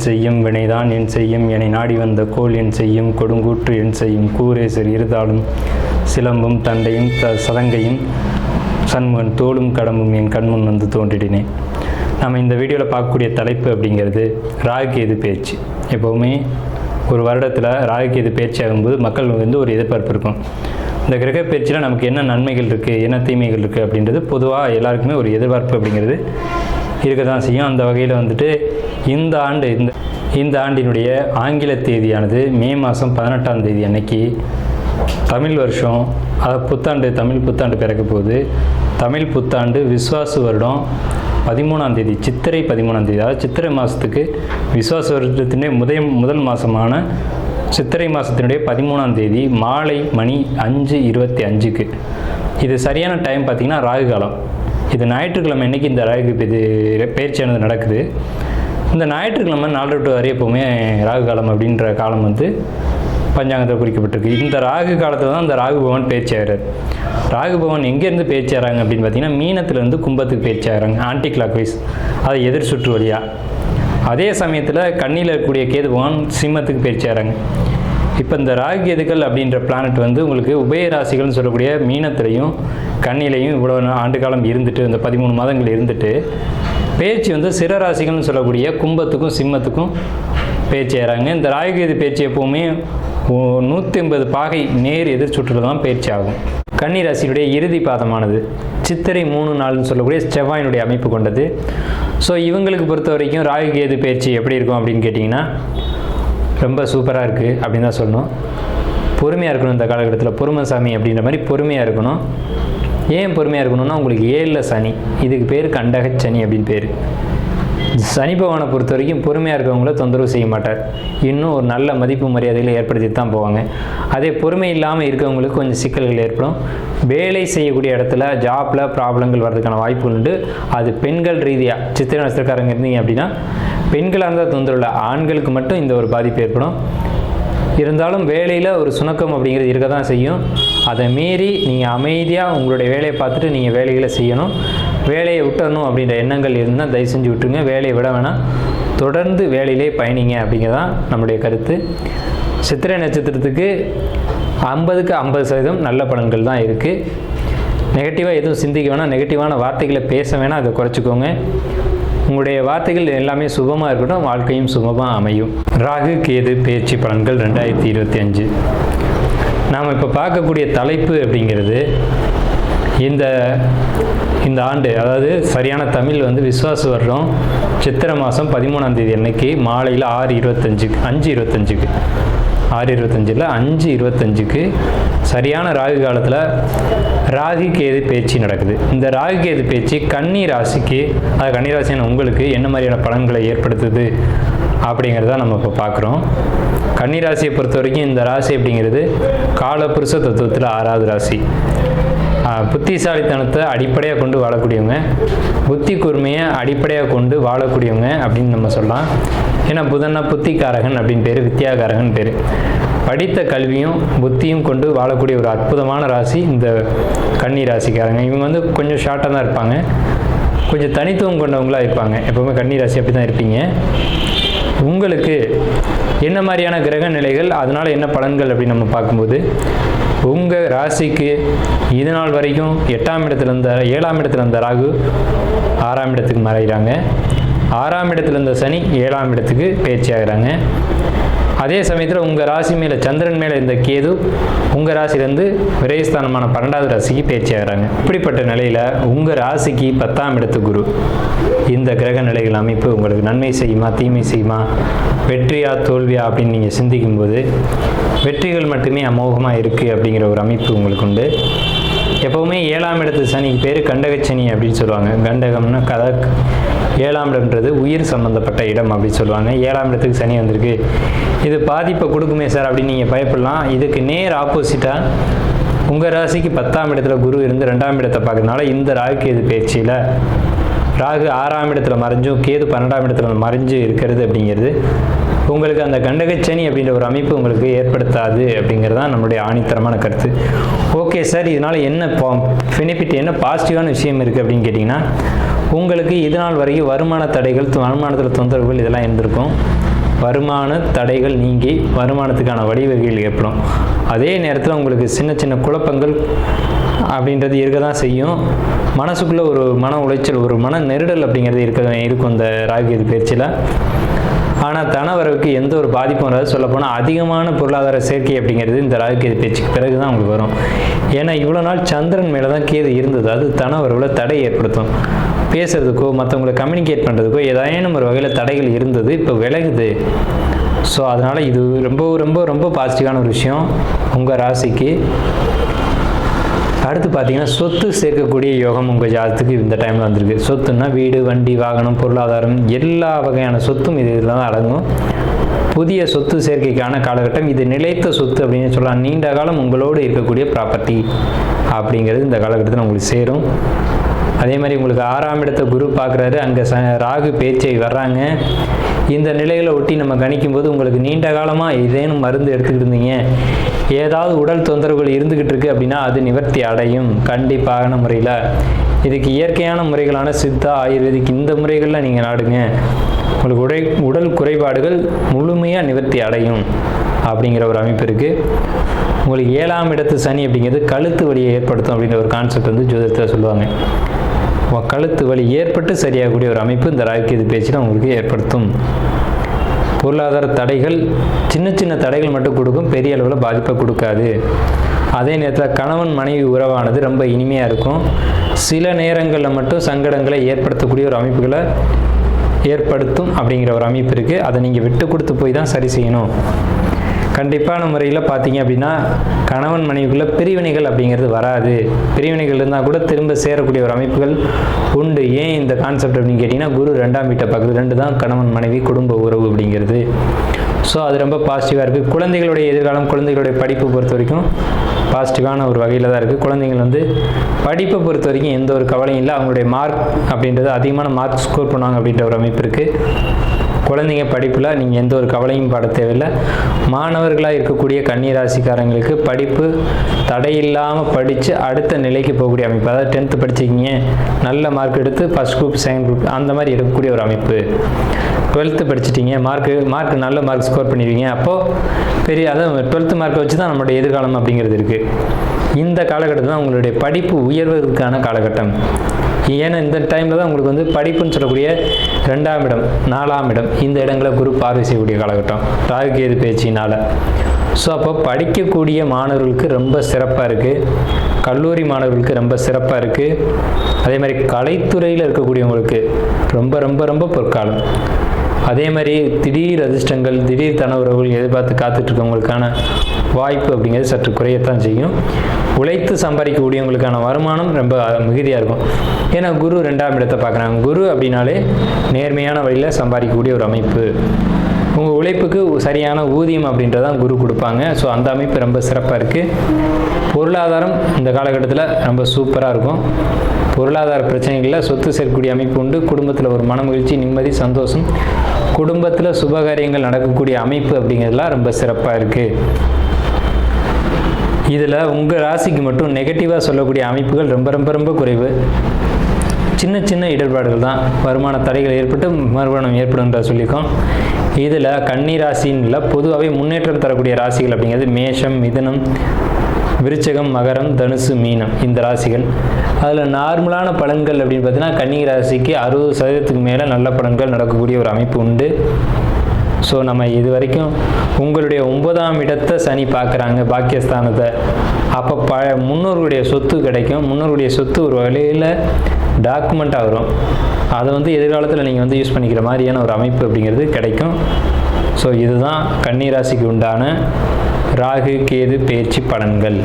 செய்யும் வினைதான் என் செய்யும் என்னை நாடி வந்த கோல் என் செய்யும் கொடுங்கூற்று என் செய்யும் கூரேசர் இருதாலும் சிலம்பும் தண்டையும் சதங்கையும் சண்முகன் தோளும் கடம்பும் என் கண்முன் வந்து தோன்றிடினேன். நம்ம இந்த வீடியோவில் பார்க்கக்கூடிய தலைப்பு அப்படிங்கிறது ராகுகேது பேச்சு. எப்போவுமே ஒரு வருடத்தில் ராகுகேது பேச்சு ஆகும்போது மக்கள் ஒரு எதிர்பார்ப்பு இருக்கும். இந்த கிரக பயிற்சியில் நமக்கு என்ன நன்மைகள் இருக்குது, என்ன தீமைகள் இருக்குது அப்படின்றது பொதுவாக எல்லாருக்குமே ஒரு எதிர்பார்ப்பு அப்படிங்கிறது இருக்க தான் செய்யும். அந்த வகையில் இந்த ஆண்டினுடைய ஆங்கில தேதியானது மே மாதம் 18ஆம் தேதி அன்னைக்கு தமிழ் வருஷம், அதாவது தமிழ் புத்தாண்டு பிறக்க போகுது. தமிழ் புத்தாண்டு விஸ்வாசு வருடம் 13ஆம் தேதி, சித்திரை 13ஆம் தேதி, அதாவது சித்திரை மாதத்துக்கு விஸ்வாச வருடத்தினுடைய முதல் மாதமான சித்திரை மாதத்தினுடைய 13ஆம் தேதி மாலை மணி 5:25க்கு. இது சரியான டைம் பார்த்திங்கன்னா ராகு காலம். இது ஞாயிற்றுக்கிழமை அன்றைக்கி இந்த ராகு பயிற்சியானது நடக்குது. இந்த ஞாயிற்றுக்கிழமை 4 to 6 எப்போவுமே ராகு காலம் அப்படின்ற காலம் பஞ்சாங்கத்தில் குறிக்கப்பட்டிருக்கு. இந்த ராகு காலத்தில் தான் இந்த ராகு பகவான் பயிற்சி ஆகிறார். ராகு பகவான் எங்கேருந்து பயிற்சி ஆகிறாங்க அப்படின்னு பார்த்தீங்கன்னா மீனத்துலேருந்து கும்பத்துக்கு பயிற்சி ஆகிறாங்க, ஆன்டி கிளாக் வைஸ், அதை எதிர் சுற்று வழியாக. அதே சமயத்தில் கண்ணியில் இருக்கக்கூடிய கேது பகவான் சிம்மத்துக்கு பயிற்சி ஆகிறாங்க. இப்போ இந்த ராகு கேதுக்கள் அப்படின்ற பிளானட் உங்களுக்கு உபய ராசிகள்னு சொல்லக்கூடிய மீனத்திலையும் கண்ணிலையும் இவ்வளோ ஆண்டு காலம் இருந்துட்டு, இந்த 13 மாதங்கள் இருந்துட்டு பேச்சு சிற ராசிகள்னு சொல்லக்கூடிய கும்பத்துக்கும் சிம்மத்துக்கும் பேச்சு ஆகிறாங்க. இந்த ராகு கேது பேச்சு எப்போவுமே 180 பாகை நேர் எதிர் சுற்றில் தான் பயிற்சி ஆகும். கன்னி ராசியினுடைய இறுதி பாதமானது சித்திரை 3 நாள்னு சொல்லக்கூடிய செவ்வாயினுடைய அமைப்பு கொண்டது. ஸோ இவங்களுக்கு பொறுத்த வரைக்கும் ராகு கேது பயிற்சி எப்படி இருக்கும் அப்படின்னு கேட்டிங்கன்னா ரொம்ப சூப்பராக இருக்குது அப்படின்னு தான் சொல்லணும். பொறுமையாக இருக்கணும். இந்த காலகட்டத்தில் பொறுமைசாமி அப்படின்ற மாதிரி பொறுமையாக இருக்கணும். ஏன் பொறுமையாக இருக்கணும்னா உங்களுக்கு 7ல் சனி, இதுக்கு பேர் கண்டக சனி அப்படின்னு பேர். சனி பகவானை பொறுத்த வரைக்கும் பொறுமையாக இருக்கவங்கள தொந்தரவு செய்ய மாட்டார். இன்னும் ஒரு நல்ல மதிப்பு மரியாதைகளை ஏற்படுத்தி தான் போவாங்க. அதே பொறுமை இல்லாமல் இருக்கவங்களுக்கு கொஞ்சம் சிக்கல்கள் ஏற்படும். வேலை செய்யக்கூடிய இடத்துல ஜாப்பில் ப்ராப்ளங்கள் வர்றதுக்கான வாய்ப்பு உண்டு. அது பெண்கள் ரீதியாக சித்திரை நட்சத்திரக்காரங்க இருந்தீங்க அப்படின்னா பெண்களாக இருந்தால் தொந்தரவு இல்லை, ஆண்களுக்கு மட்டும் இந்த ஒரு பாதிப்பு ஏற்படும். இருந்தாலும் வேலையில் ஒரு சுணக்கம் அப்படிங்கிறது இருக்க தான் செய்யும். அதை மீறி நீங்கள் அமைதியாக உங்களுடைய வேலையை பார்த்துட்டு நீங்கள் வேலைகளை செய்யணும். வேலையை விட்டுறணும் அப்படின்ற எண்ணங்கள் இருந்தால் தயவு செஞ்சு விட்டுருங்க. வேலையை விட வேணாம், தொடர்ந்து வேலையிலே பயணிங்க அப்படிங்கிறதான் நம்முடைய கருத்து. சித்திரை நட்சத்திரத்துக்கு 50க்கு 50% நல்ல பலன்கள் தான் இருக்குது. நெகட்டிவாக எதுவும் சிந்திக்க வேணாம், நெகட்டிவான வார்த்தைகளை பேச வேணாம், அதை குறைச்சிக்கோங்க. உங்களுடைய வார்த்தைகள் எல்லாமே சுபமாக இருக்கட்டும், வாழ்க்கையும் சுபமாக அமையும். ராகு கேது பயிற்சி பலன்கள் 2025. நாம் இப்போ பார்க்கக்கூடிய தலைப்பு அப்படிங்கிறது இந்த ஆண்டு, அதாவது சரியான தமிழ் விஸ்வாச வருடம் சித்திரை மாதம் 13ஆம் தேதி அன்னைக்கு மாலையில் 5:25க்கு 5:25க்கு சரியான ராகு காலத்தில் ராகு கேது பேச்சு நடக்குது. இந்த ராகு கேது பேச்சு கன்னி ராசிக்கு, அது கன்னி ராசியான உங்களுக்கு என்ன மாதிரியான பலன்களை ஏற்படுத்துது அப்படிங்கிறத நம்ம இப்போ பார்க்குறோம். கன்னி ராசியை பொறுத்த வரைக்கும் இந்த ராசி அப்படிங்கிறது காலபுருஷ தத்துவத்தில் 6வது ராசி. புத்திசாலித்தனத்தை அடிப்படையாக கொண்டு வாழக்கூடியவங்க, புத்தி கூர்மையை அடிப்படையாக கொண்டு வாழக்கூடியவங்க அப்படின்னு நம்ம சொல்லலாம். ஏன்னா புதன்னா புத்திகாரகன் அப்படின்னு பேர், வித்தியாகாரகன் பேர். படித்த கல்வியும் புத்தியும் கொண்டு வாழக்கூடிய ஒரு அற்புதமான ராசி இந்த கன்னி ராசிக்காரங்க. இவங்க கொஞ்சம் ஷார்ட்டாக தான் இருப்பாங்க, கொஞ்சம் தனித்துவம் கொண்டவங்களாக இருப்பாங்க. எப்போவுமே கன்னி ராசி அப்படி தான் இருப்பீங்க. உங்களுக்கு என்ன மாதிரியான கிரக நிலைகள், அதனால் என்ன பலன்கள் அப்படின்னு நம்ம பார்க்கும்போது உங்கள் ராசிக்கு இது நாள் வரைக்கும் 8ஆம் இடத்துல இருந்த 7ஆம் இடத்துல இருந்த ராகு 6ஆம் இடத்துக்கு மறைகிறாங்க. 6ஆம் இடத்துல இருந்த சனி 7ஆம் இடத்துக்கு பயிற்சி ஆகிறாங்க. அதே சமயத்தில் உங்கள் ராசி மேலே சந்திரன் மேலே இருந்த கேது உங்கள் ராசிலேருந்து விரயஸ்தானமான 12வது ராசிக்கு பயிற்சி ஆகிறாங்க. இப்படிப்பட்ட நிலையில் உங்கள் ராசிக்கு 10ஆம் இடத்து குரு, இந்த கிரக நிலைகள் அமைப்பு உங்களுக்கு நன்மை செய்யுமா தீமை செய்யுமா, வெற்றியா தோல்வியா அப்படின்னு நீங்கள் சிந்திக்கும்போது வெற்றிகள் மட்டுமே அமோகமாக இருக்குது அப்படிங்கிற ஒரு அமைப்பு உங்களுக்கு உண்டு. எப்போவுமே 7ஆம் இடத்து சனிக்கு பேர் கண்டகச்சனி அப்படின்னு சொல்லுவாங்க. கண்டகம்னா கதக், 7ஆம் இடம்ன்றது உயிர் சம்மந்தப்பட்ட இடம் அப்படின்னு சொல்லுவாங்க. 7ஆம் இடத்துக்கு சனி வந்திருக்கு, இது பாதிப்பை கொடுக்குமே சார் அப்படின்னு நீங்கள் பயப்படலாம். இதுக்கு நேர் ஆப்போசிட்டாக உங்கள் ராசிக்கு 10ஆம் இடத்துல குரு இருந்து 2ஆம் இடத்தை பார்க்கறதுனால இந்த ராகு கேது பயிற்சியில் ராகு 6ஆம் இடத்துல மறைஞ்சும் கேது 12ஆம் இடத்துல மறைஞ்சு இருக்கிறது அப்படிங்கிறது உங்களுக்கு அந்த கண்டகச்சனி அப்படின்ற ஒரு அமைப்பு உங்களுக்கு ஏற்படுத்தாது அப்படிங்கிறது தான் நம்மளுடைய ஆணித்தரமான கருத்து. ஓகே சார், இதனால் என்ன பெனிஃபிட், என்ன பாசிட்டிவான விஷயம் இருக்குது அப்படின்னு கேட்டிங்கன்னா, உங்களுக்கு இது நாள் வரைக்கும் வருமான தடைகள், வருமானத்தில் தொந்தரவுகள் இதெல்லாம் இருந்திருக்கும். வருமான தடைகள் நீங்கி வருமானத்துக்கான வழிவகைகள் ஏற்படும். அதே நேரத்தில் உங்களுக்கு சின்ன சின்ன குழப்பங்கள் அப்படின்றது இருக்க தான் செய்யும். மனசுக்குள்ளே ஒரு மன உளைச்சல், ஒரு மன நெருடல் அப்படிங்கிறது இருக்கும் இந்த ராகு பயிற்சியில். ஆனால் தனவரவுக்கு எந்த ஒரு பாதிப்பும் வராது. சொல்லப்போனால் அதிகமான பொருளாதார சேர்க்கை அப்படிங்கிறது இந்த ராகு பயிற்சிக்கு பிறகு தான் உங்களுக்கு வரும். ஏன்னா இவ்வளோ நாள் சந்திரன் மேலே தான் கேது இருந்தது. அது தனவரவில் தடை ஏற்படுத்தும். பேசுறதுக்கோ மற்றவங்களை கம்யூனிகேட் பண்ணுறதுக்கோ ஏதாயினும் ஒரு வகையில் தடைகள் இருந்தது, இப்போ விலகுது. ஸோ அதனால் இது ரொம்ப ரொம்ப ரொம்ப பாசிட்டிவான ஒரு விஷயம் உங்கள் ராசிக்கு. அடுத்து பார்த்தீங்கன்னா சொத்து சேர்க்கக்கூடிய யோகம் உங்கள் ஜாதத்துக்கு இந்த டைமில் வந்திருக்கு. சொத்துன்னா வீடு, வண்டி, வாகனம், பொருளாதாரம், எல்லா வகையான சொத்தும் இதில் தான் அடங்கும். புதிய சொத்து சேர்க்கைக்கான காலகட்டம். இது நிலைத்த சொத்து அப்படின்னு சொல்லலாம். நீண்ட காலம் உங்களோடு இருக்கக்கூடிய ப்ராப்பர்ட்டி அப்படிங்கிறது இந்த காலகட்டத்தில் உங்களுக்கு சேரும். அதே மாதிரி உங்களுக்கு 6ஆம் இடத்தை குரு பார்க்குறாரு. அங்கே ராகு பேச்சை வர்றாங்க. இந்த நிலைகளை ஒட்டி நம்ம கணிக்கும்போது உங்களுக்கு நீண்ட காலமாக ஏதேனும் மருந்து எடுத்துக்கிட்டு இருந்தீங்க, ஏதாவது உடல் தொந்தரவுகள் இருந்துக்கிட்டு இருக்குது அப்படின்னா அது நிவர்த்தி அடையும் கண்டிப்பான முறையில். இதுக்கு இயற்கையான முறைகளான சித்தா, ஆயுர்வேதிக் இந்த முறைகளில் நீங்கள் நாடுங்க. உங்களுக்கு உடல் குறைபாடுகள் முழுமையாக நிவர்த்தி அடையும் அப்படிங்கிற ஒரு அமைப்பு இருக்குது. உங்களுக்கு 7ஆம் இடத்து சனி அப்படிங்கிறது கழுத்து வலியை ஏற்படுத்தும் அப்படிங்கிற ஒரு கான்செப்ட் வந்து ஜோதிடத்தில் சொல்லுவாங்க. கழுத்து வலி ஏற்பட்டு சரியாகக்கூடிய ஒரு அமைப்பு இந்த ராகு பேச்சில் உங்களுக்கு ஏற்படுத்தும். பொருளாதார தடைகள் சின்ன சின்ன தடைகள் மட்டும் கொடுக்கும், பெரிய அளவில் பாதிப்பை கொடுக்காது. அதே நேரத்தில் கணவன் மனைவி உறவானது ரொம்ப இனிமையாக இருக்கும். சில நேரங்களில் மட்டும் சங்கடங்களை ஏற்படுத்தக்கூடிய ஒரு அமைப்புகளை ஏற்படுத்தும் அப்படிங்கிற ஒரு அமைப்பு இருக்குது. அதை நீங்கள் விட்டு கொடுத்து போய் தான் சரி செய்யணும். கண்டிப்பான முறையில் பார்த்தீங்க அப்படின்னா கணவன் மனைவிக்குள்ள பிரிவினைகள் அப்படிங்கிறது வராது. பிரிவினைகள் இருந்தால் கூட திரும்ப சேரக்கூடிய ஒரு அமைப்புகள் உண்டு. ஏன் இந்த கான்செப்ட் அப்படின்னு கேட்டிங்கன்னா குரு 2ஆம் வீட்டை பார்க்குறது. 2 தான் கணவன் மனைவி குடும்ப உறவு அப்படிங்கிறது. ஸோ அது ரொம்ப பாசிட்டிவாக இருக்குது. குழந்தைகளுடைய எதிர்காலம், குழந்தைகளுடைய படிப்பை பொறுத்த வரைக்கும் பாசிட்டிவான ஒரு வகையில் தான் இருக்குது. குழந்தைங்கள் வந்து படிப்பை பொறுத்த வரைக்கும் எந்த ஒரு கவலையும் இல்லை. அவங்களுடைய மார்க் அப்படின்றது அதிகமான மார்க் ஸ்கோர் பண்ணுவாங்க அப்படின்ற ஒரு அமைப்பு இருக்குது. குழந்தைங்க படிப்பில் நீங்கள் எந்த ஒரு கவலையும் பட தேவையில்லை. மாணவர்களாக இருக்கக்கூடிய கன்னி ராசிக்காரங்களுக்கு படிப்பு தடையில்லாமல் படித்து அடுத்த நிலைக்கு போகக்கூடிய அமைப்பு. அதாவது 10th படிச்சிக்கிங்க, நல்ல மார்க் எடுத்து ஃபஸ்ட் குரூப், செகண்ட் குரூப் அந்த மாதிரி எடுக்கக்கூடிய ஒரு அமைப்பு. 12th படிச்சிட்டிங்க, மார்க் நல்ல மார்க் ஸ்கோர் பண்ணிடுவீங்க. அப்போது அதாவது 12th மார்க்கை வச்சு தான் நம்மளுடைய எதிர்காலம் அப்படிங்கிறது இருக்குது. இந்த காலகட்டத்தில் தான் உங்களுடைய படிப்பு உயர்வதற்கான காலகட்டம். ஏன்னா இந்த டைமில் தான் உங்களுக்கு வந்து படிப்புன்னு சொல்லக்கூடிய 2ஆம் இடம், 4ஆம் இடம், இந்த இடங்களை குரு பார்வை செய்யக்கூடிய காலகட்டம் ராகு கேது பேச்சினால். ஸோ அப்போ படிக்கக்கூடிய மாணவர்களுக்கு ரொம்ப சிறப்பாக இருக்குது. கல்லூரி மாணவர்களுக்கு ரொம்ப சிறப்பாக இருக்குது. அதே மாதிரி கலைத்துறையில் இருக்கக்கூடியவங்களுக்கு ரொம்ப ரொம்ப ரொம்ப பொற்காலம். அதே மாதிரி திடீர் அதிர்ஷ்டங்கள், திடீர் தனவுறவுகள் எதிர்பார்த்து காத்துட்ருக்கவங்களுக்கான வாய்ப்பு அப்படிங்கிறது சற்று குறையத்தான் செய்யும். உழைத்து சம்பாதிக்கக்கூடியவங்களுக்கான வருமானம் ரொம்ப மிகுதியாக இருக்கும். ஏன்னா குரு 2ஆம் இடத்தை பார்க்குறாங்க. குரு அப்படின்னாலே நேர்மையான வழியில் சம்பாதிக்கக்கூடிய ஒரு அமைப்பு. உங்கள் உழைப்புக்கு சரியான ஊதியம் அப்படின்றதான் குரு கொடுப்பாங்க. ஸோ அந்த அமைப்பு ரொம்ப சிறப்பாக இருக்குது. பொருளாதாரம் இந்த காலகட்டத்தில் ரொம்ப சூப்பராக இருக்கும். பொருளாதார பிரச்சனைகளில் சொத்து சேர்க்கக்கூடிய அமைப்பு உண்டு. குடும்பத்தில் ஒரு மன மகிழ்ச்சி, நிம்மதி, சந்தோஷம், குடும்பத்தில் சுபகாரியங்கள் நடக்கக்கூடிய அமைப்பு அப்படிங்கிறதுலாம் ரொம்ப சிறப்பாக இருக்குது. இதில் உங்கள் ராசிக்கு மட்டும் நெகட்டிவாக சொல்லக்கூடிய அமைப்புகள் ரொம்ப ரொம்ப ரொம்ப குறைவு. சின்ன சின்ன இடர்பாடுகள் தான், வருமான தடைகள் ஏற்பட்டு மறுமணம் ஏற்படும்ன்ற சொல்லியிருக்கோம். இதில் கன்னி ராசின்னு பொதுவாகவே முன்னேற்றம் தரக்கூடிய ராசிகள் அப்படிங்கிறது மேஷம், மிதுனம், விருச்சகம், மகரம், தனுசு, மீனம் இந்த ராசிகள். அதில் நார்மலான பலன்கள் அப்படின்னு பார்த்தீங்கன்னா கன்னி ராசிக்கு 60% மேலே நல்ல பலன்கள் நடக்கக்கூடிய ஒரு அமைப்பு உண்டு. ஸோ நம்ம இது வரைக்கும் உங்களுடைய 9ஆம் இடத்தை சனி பார்க்குறாங்க, பாக்கியஸ்தானத்தை. அப்போ முன்னோர்களுடைய சொத்து கிடைக்கும். முன்னோர்களுடைய சொத்து ஒரு வகையில் டாக்குமெண்ட்டாக வரும். அதை வந்து எதிர்காலத்தில் நீங்கள் வந்து யூஸ் பண்ணிக்கிற மாதிரியான ஒரு அமைப்பு அப்படிங்கிறது கிடைக்கும். ஸோ இதுதான் கன்னி ராசிக்கு உண்டான ராகு கேது பேச்சு பலன்கள்.